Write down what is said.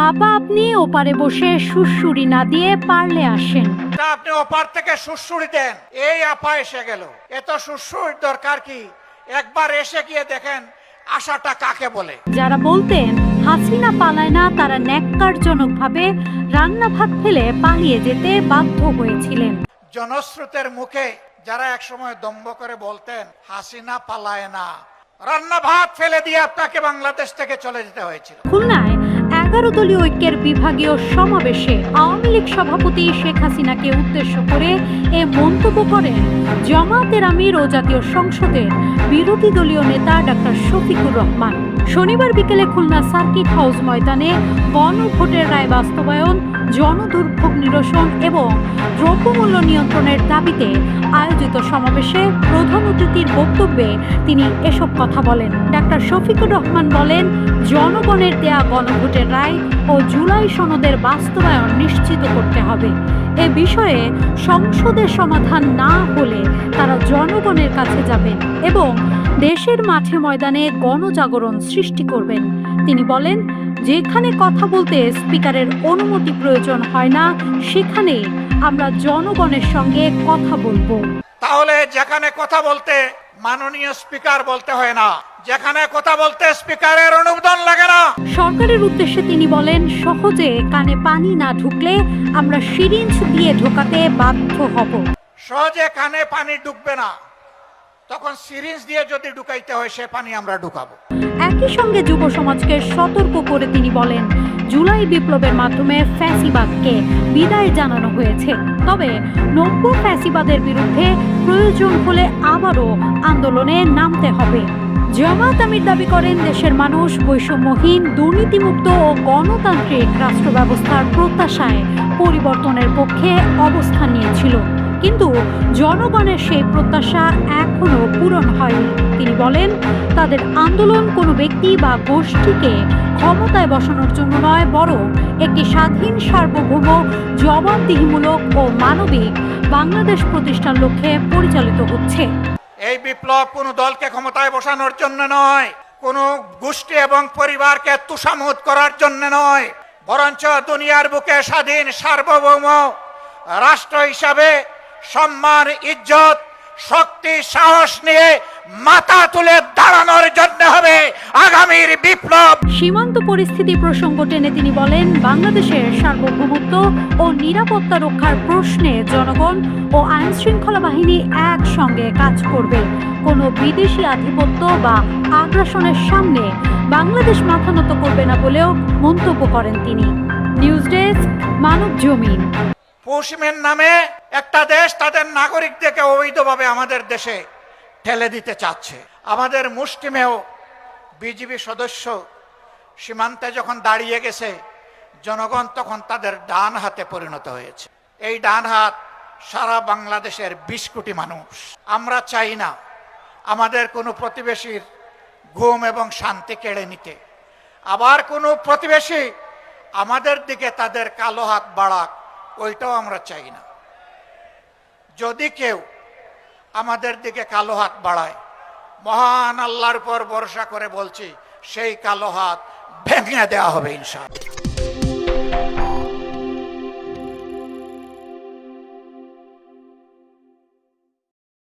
আপা আপনি ওপারে বসে সুড়সুড়ি না দিয়ে পারলে আসেন। আপনি ওপার থেকে সুড়সুড়ি দেন, এই আপা এসে গেল, এত সুড়সুড়ির দরকার কি? একবার এসে গিয়ে দেখেন আশাটা কাকে বলে। যারা বলতেন হাসিনা পালায় না, তারা ন্যাক্কারজনকভাবে রান্না ভাত ফেলে পালিয়ে যেতে বাধ্য হয়েছিলেন। জনস্রোতের মুখে যারা একসময় দম্ভ করে বলতেন হাসিনা পালায় না, রান্না ভাত ফেলে দিয়ে আপনাকে বাংলাদেশ থেকে চলে যেতে হয়েছিল। খুলনায় 11 দলীয় ঐক্যের বিভাগীয় সমাবেশে আওয়ামী লীগ সভাপতি শেখ হাসিনাকে উদ্দেশ্য করে এ মন্তব্য করেন জামায়াতের আমির ও জাতীয় সংসদের বিরোধী দলীয় নেতা ডাক্তার শফিকুর রহমান। শনিবার বিকেলে খুলনা সার্কিট হাউস ময়দানে গণভোটের রায় বাস্তবায়ন, জনদুর্ভোগ নিরসন এবং দ্রব্যমূল্য নিয়ন্ত্রণের দাবিতে আয়োজিত সমাবেশে প্রধান অতিথির বক্তব্যে তিনি এসব কথা বলেন। ডাক্তার শফিকুর রহমান বলেন, জনগণের দেয়া গণভোটের রায় ও জুলাই সনদের বাস্তবায়ন নিশ্চিত করতে হবে। এ বিষয়ে সংসদের সমাধান না হলে তারা জনগণের কাছে যাবেন এবং দেশের মাঠে ময়দানে গণজাগরণ সৃষ্টি করবেন। তিনি বলেন, যেখানে কথা বলতে স্পিকারের অনুমতি প্রয়োজন হয় না, সেখানে আমরা জনগণের সঙ্গে কথা বলবো। তাহলে যেখানে কথা বলতে মাননীয় স্পিকার বলতে হয় না, যেখানে কথা বলতে স্পিকারের অনুমোদন লাগে না। সরকারের উদ্দেশ্যে তিনি বলেন, সহজে কানে পানি না ঢুকলে আমরা সিরিঞ্জ দিয়ে ঢোকাতে বাধ্য হব। সহজে কানে পানি ঢুকবে না, তখন সিরিঞ্জ দিয়ে যদি ঢুকাইতে হয় সে পানি আমরা ঢুকাবো। একই সঙ্গে যুব সমাজকে সতর্ক করে তিনি বলেন, জুলাই বিপ্লবের মাধ্যমে ফ্যাসিবাদকে বিদায় জানানো হয়েছে, তবে নব্য ফ্যাসিবাদের বিরুদ্ধে প্রয়োজন হলে আবারও আন্দোলনে নামতে হবে। জামায়াত আমির দাবি করেন, দেশের মানুষ বৈষম্যহীন, দুর্নীতিমুক্ত ও গণতান্ত্রিক রাষ্ট্র ব্যবস্থার প্রত্যাশায় পরিবর্তনের পক্ষে অবস্থান নিয়েছিল, কিন্তু জনগণের সেই প্রত্যাশা এখনো পূরণ হয়নি। তিনি বলেন, তাদের আন্দোলন কোনো ব্যক্তি বা গোষ্ঠীকে ক্ষমতায় বসানোর জন্য নয়, বরং একটি স্বাধীন, সার্বভৌম, জবাবদিহিমূলক ও মানবিক বাংলাদেশ প্রতিষ্ঠার লক্ষ্যে পরিচালিত হচ্ছে। এই বিপ্লব কোনো দলকে ক্ষমতায় বসানোর জন্য নয়, কোনো গোষ্ঠী এবং পরিবারকে তুষামুদ করার জন্য নয়, বরঞ্চ দুনিয়ার বুকে স্বাধীন, সার্বভৌম রাষ্ট্র হিসাবে সম্মান, ইজ্জত, শক্তি, সাহস নিয়ে মাথা তুলে দাঁড়ানোর জন্য হবে আগামীর বিপ্লব। সীমান্ত পরিস্থিতি প্রসঙ্গ টেনে তিনি বলেন, বাংলাদেশের সার্বভৌমত্ব ও নিরাপত্তা রক্ষার প্রশ্নে জনগণ ও আইন শৃঙ্খলা বাহিনী একসঙ্গে কাজ করবে। কোনো বিদেশি আধিপত্য বা আগ্রাসনের সামনে বাংলাদেশ মাথা নত করবে না বলেও মন্তব্য করেন তিনি। নিউজ ডেস্ক, মানব জমিন। পশ্চিমের নামে একটা দেশ তাদের নাগরিকদেরকে অবৈধভাবে আমাদের দেশে ঠেলে দিতে চাচ্ছে। আমাদের মুষ্টিমেয় বিজিবি সদস্য সীমান্তে যখন দাঁড়িয়ে গেছে, জনগণ তখন তাদের ডান হাতে পরিণত হয়েছে। এই ডান হাত সারা বাংলাদেশের 20 কোটি মানুষ। আমরা চাই না আমাদের কোনো প্রতিবেশীর ঘুম এবং শান্তি কেড়ে নিতে, আবার কোনো প্রতিবেশী আমাদের দিকে তাদের কালো হাত বাড়াক, ওইটাও আমরা চাই না। যদি কেউ আমাদের দিকে কালো হাত বাড়ায়, মহান আল্লাহর উপর ভরসা করে বলছি, সেই কালো হাত ভেঙে দেওয়া হবে ইনশাআল্লাহ।